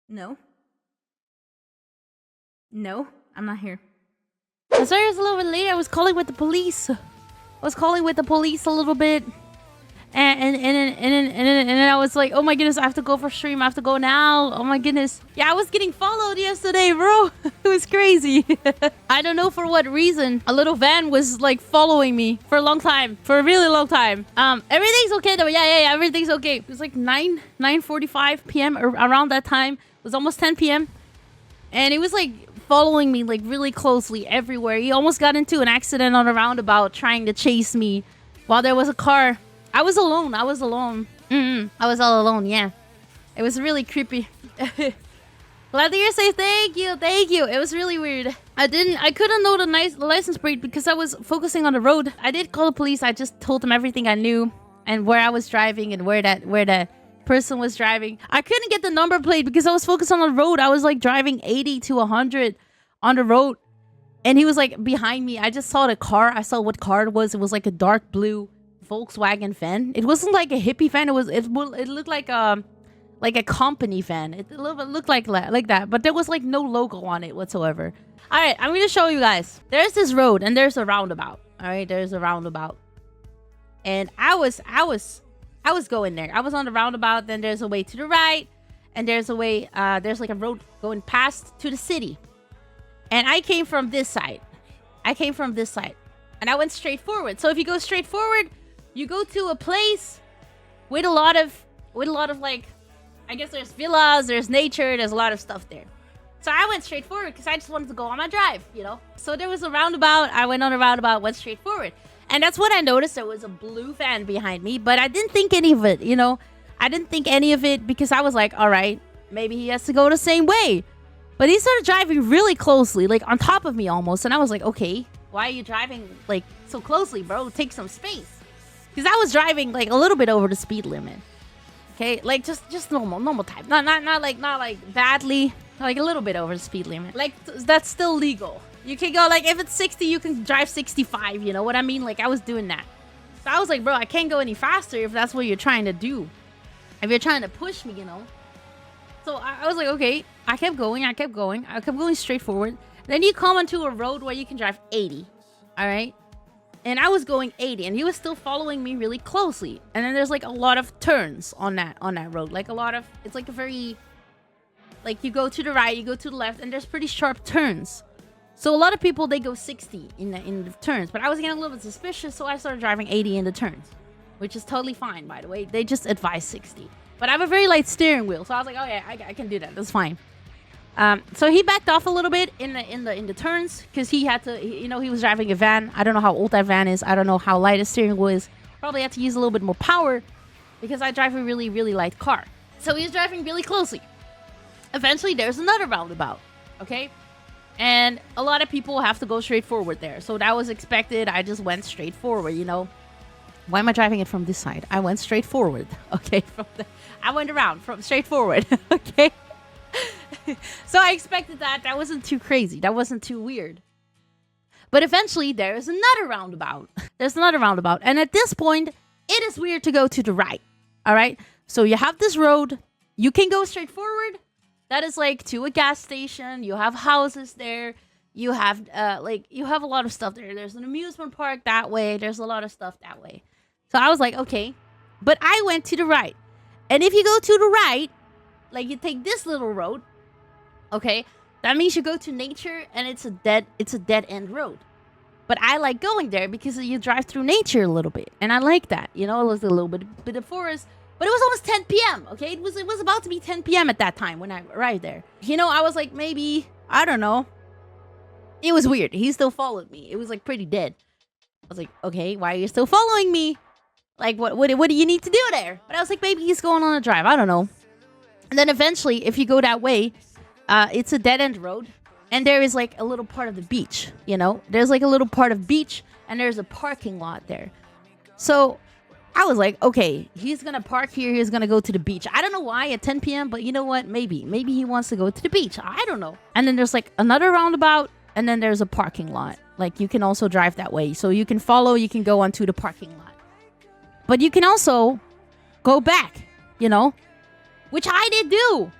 No. No, I'm not here. I'm sorry it was a little bit late. I was calling with the police. I was calling with the police a little bit. And then I was like, oh my goodness, I have to go for stream. I have to go now. Oh my goodness. Yeah, I was getting followed yesterday, bro. It was crazy. I don't know for what reason. A little van was like following me for a long time. For a really long time. Everything's okay though. Yeah, everything's okay. It was like 9:45 p.m. or around that time. It was almost 10 p.m. And it was like following me like really closely everywhere. He almost got into an accident on a roundabout trying to chase me while there was a car. I was alone. I was all alone. Yeah, it was really creepy. Glad to hear say thank you. It was really weird. I couldn't know the license plate because I was focusing on the road. I did call the police. I just told them everything I knew and where I was driving and where that person was driving. I couldn't get the number plate because I was focused on the road. I was like driving 80 to 100 on the road, and he was like behind me. I just saw the car. I saw what car it was. It was like a dark blue Volkswagen van. It wasn't like a hippie van. It looked like a company van. It looked like that, but there was like no logo on it whatsoever. All right, I'm gonna show you guys. There's this road and there's a roundabout. All right, there's a roundabout, and I was going there. I was on the roundabout. Then there's a way to the right, and there's a way. There's like a road going past to the city, and I came from this side. And I went straight forward. So if you go straight forward, you go to a place with a lot of like, I guess there's villas, there's nature, there's a lot of stuff there. So I went straight forward because I just wanted to go on my drive, you know? So there was a roundabout. I went on a roundabout, went straight forward. And that's what I noticed. There was a blue van behind me, but I didn't think any of it, you know? I didn't think any of it because I was like, all right, maybe he has to go the same way. But he started driving really closely, like on top of me almost. And I was like, okay, why are you driving like so closely, bro? Take some space. Because I was driving like a little bit over the speed limit. Okay, like just normal type. Not like badly, like a little bit over the speed limit. Like that's still legal. You can go like if it's 60, you can drive 65. You know what I mean? Like I was doing that. So I was like, bro, I can't go any faster if that's what you're trying to do. If you're trying to push me, you know. So I was like, okay. I kept going straight forward. Then you come onto a road where you can drive 80. All right. And I was going 80 and he was still following me really closely. And then there's like a lot of turns on that road. Like it's like a very, like you go to the right, you go to the left, and there's pretty sharp turns. So a lot of people, they go 60 in the turns. But I was getting a little bit suspicious, so I started driving 80 in the turns. Which is totally fine, by the way. They just advise 60. But I have a very light steering wheel, so I was like, oh yeah, I can do that. That's fine. So he backed off a little bit in the turns because he had to, you know, he was driving a van. I don't know how old that van is. I don't know how light his steering wheel is. Probably had to use a little bit more power because I drive a really, really light car. So he was driving really closely. Eventually, there's another roundabout, okay? And a lot of people have to go straight forward there. So that was expected. I just went straight forward, you know? Why am I driving it from this side? I went straight forward, okay? I went around from straight forward, okay? So I expected that. That wasn't too crazy. That wasn't too weird. But eventually, there's another roundabout. And at this point, it is weird to go to the right. All right? So you have this road. You can go straight forward. That is like to a gas station. You have houses there. You have you have a lot of stuff there. There's an amusement park that way. There's a lot of stuff that way. So I was like, okay. But I went to the right. And if you go to the right, like you take this little road, okay, that means you go to nature and it's a dead end road. But I like going there because you drive through nature a little bit, and I like that. You know, it was a little bit of forest, but it was almost 10 p.m. Okay, it was about to be 10 p.m. at that time when I arrived there. You know, I was like, maybe, I don't know. It was weird. He still followed me. It was like pretty dead. I was like, okay, why are you still following me? Like, what do you need to do there? But I was like, maybe he's going on a drive. I don't know. And then eventually, if you go that way, it's a dead-end road. And there is like a little part of the beach, you know? There's like a little part of beach, and there's a parking lot there. So I was like, okay, he's going to park here. He's going to go to the beach. I don't know why at 10 p.m., but you know what? Maybe he wants to go to the beach. I don't know. And then there's like another roundabout, and then there's a parking lot. Like you can also drive that way. So you can go onto the parking lot. But you can also go back, you know, which I did do.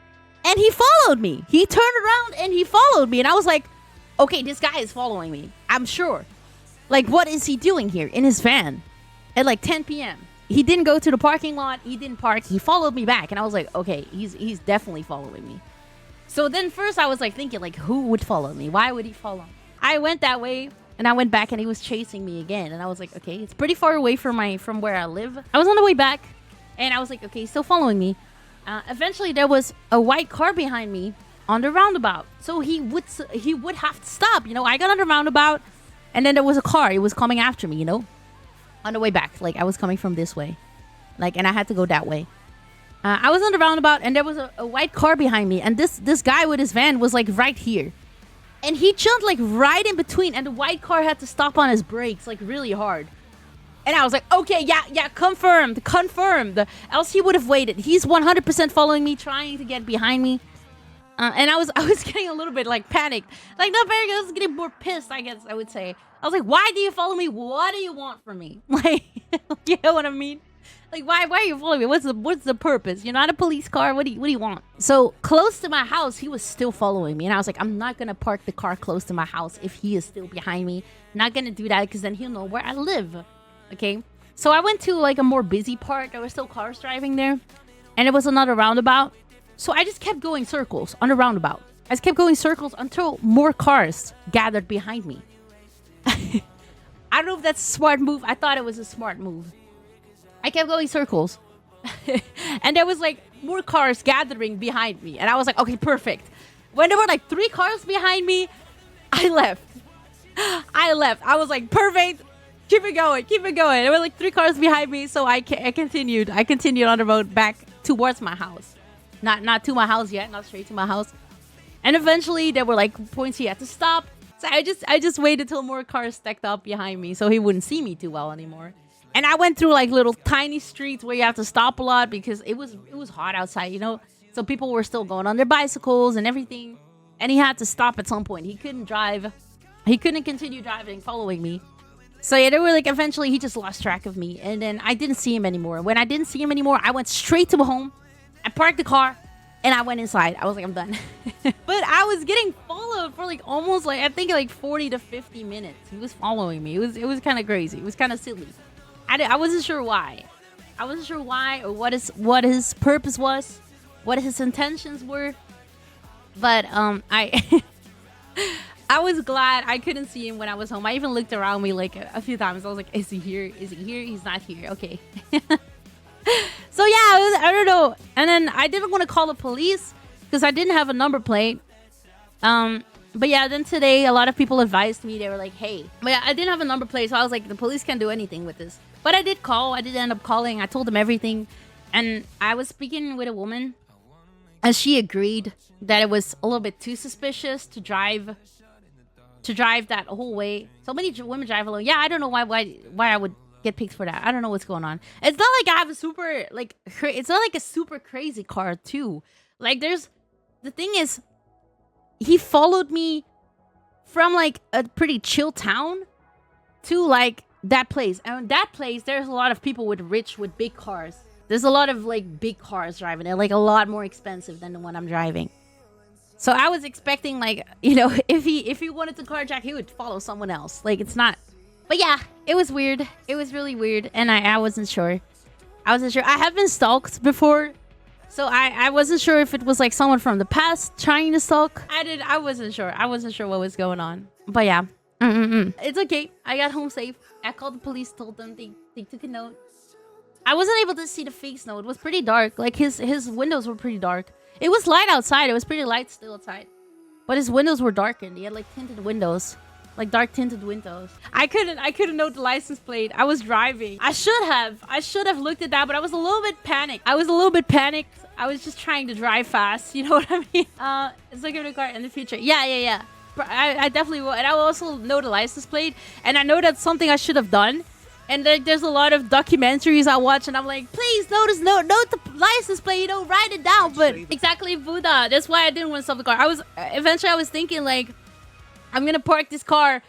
And he followed me. He turned around and he followed me. And I was like, okay, this guy is following me. I'm sure. Like, what is he doing here in his van at like 10 p.m.? He didn't go to the parking lot. He didn't park. He followed me back. And I was like, okay, he's definitely following me. So then first I was like thinking, like, who would follow me? Why would he follow me? I went that way and I went back and he was chasing me again. And I was like, okay, it's pretty far away from where I live. I was on the way back and I was like, okay, he's still following me. Eventually there was a white car behind me on the roundabout. So he would have to stop. You know, I got on the roundabout and then there was a car. It was coming after me, you know, on the way back. Like I was coming from this way. Like, and I had to go that way. I was on the roundabout and there was a white car behind me. And this guy with his van was like right here. And he jumped like right in between. And the white car had to stop on his brakes like really hard. And I was like, okay, yeah, confirmed. Else he would have waited. He's 100% following me, trying to get behind me. And I was getting a little bit like panicked. Like, not panicked, I was getting more pissed, I guess I would say. I was like, why do you follow me? What do you want from me? Like, you know what I mean? Like, why are you following me? What's the purpose? You're not a police car. What do you want? So close to my house, he was still following me. And I was like, I'm not going to park the car close to my house if he is still behind me. I'm not going to do that because then he'll know where I live. Okay, so I went to like a more busy part. There were still cars driving there, and it was another roundabout. So I just kept going circles on the roundabout. I just kept going circles until more cars gathered behind me. I don't know if that's a smart move. I thought it was a smart move. I kept going circles, and there was like more cars gathering behind me, and I was like, okay, perfect. When there were like 3 cars behind me, I left. I was like, perfect. Keep it going. There were like 3 cars behind me, so I continued. I continued on the road back towards my house. Not to my house yet, not straight to my house. And eventually there were like points he had to stop. So I just waited till more cars stacked up behind me so he wouldn't see me too well anymore. And I went through like little tiny streets where you have to stop a lot because it was hot outside, you know. So people were still going on their bicycles and everything. And he had to stop at some point. He couldn't drive. He couldn't continue driving, following me. So yeah, they were like, eventually he just lost track of me. And then I didn't see him anymore. When I didn't see him anymore, I went straight to home. I parked the car and I went inside. I was like, I'm done. But I was getting followed for like almost like, I think like 40 to 50 minutes. He was following me. It was kind of crazy. It was kind of silly. I wasn't sure why. I wasn't sure why or what his purpose was, what his intentions were. But I was glad I couldn't see him when I was home. I even looked around me like a few times. I was like, is he here? Is he here? He's not here. Okay. So yeah, I don't know. And then I didn't want to call the police because I didn't have a number plate. But yeah, then today a lot of people advised me. They were like, hey. But yeah, I didn't have a number plate. So I was like, the police can't do anything with this. But I did call. I did end up calling. I told them everything. And I was speaking with a woman. And she agreed that it was a little bit too suspicious to drive that whole way. So many women drive alone. Yeah, I don't know why I would get picked for that. I don't know what's going on. It's not like I have a super it's not like a super crazy car too. Like the thing is, he followed me from like a pretty chill town to like that place. And that place, there's a lot of people with big cars. There's a lot of like big cars driving. They're like a lot more expensive than the one I'm driving. So I was expecting, like, you know, if he wanted to carjack, he would follow someone else. Like, it's not. But yeah, it was weird. It was really weird. And I wasn't sure. I have been stalked before. So I wasn't sure if it was like someone from the past trying to stalk. I wasn't sure. I wasn't sure what was going on. But yeah. It's okay. I got home safe. I called the police, told them they took a note. I wasn't able to see the face note. It was pretty dark. Like his windows were pretty dark. It was light outside. It was pretty light still outside. But his windows were darkened. He had like tinted windows. Like dark tinted windows. I couldn't note the license plate. I was driving. I should have looked at that, but I was a little bit panicked. I was just trying to drive fast. You know what I mean? It's like a car in the future. Yeah. I definitely will. And I will also know the license plate. And I know that's something I should have done. And like, there's a lot of documentaries I watch, and I'm like, please note the license plate, you know, write it down. But exactly, Buddha. That's why I didn't want to stop the car. Eventually I was thinking like, I'm gonna park this car, and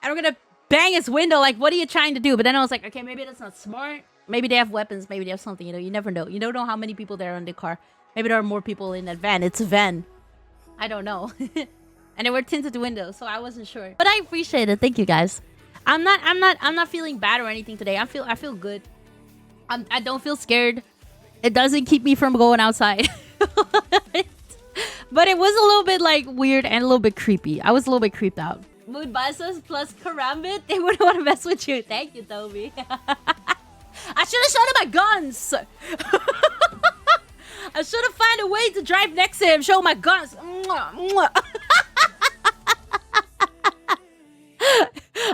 I'm gonna bang his window. Like, what are you trying to do? But then I was like, okay, maybe that's not smart. Maybe they have weapons. Maybe they have something. You know, you never know. You don't know how many people there are in the car. Maybe there are more people in that van. It's a van. I don't know. And there were tinted windows, so I wasn't sure. But I appreciate it. Thank you guys. I'm not feeling bad or anything today. I feel good. I don't feel scared. It doesn't keep me from going outside. But it was a little bit like weird and a little bit creepy. I was a little bit creeped out. Mood biceps plus karambit. They wouldn't want to mess with you. Thank you, Toby. I should have shown him my guns. I should have found a way to drive next to him, show my guns.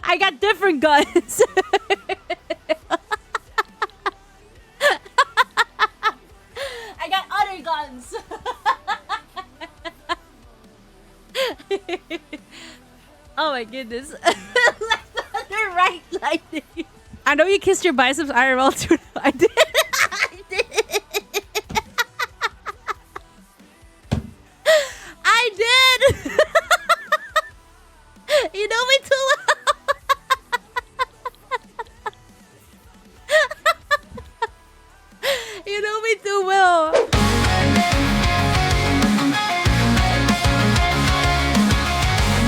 I got different guns. I got other guns. Oh my goodness. They're right lightning. I know you kissed your biceps IRL too. I did. I did. I did. You know me too well. You know me too well.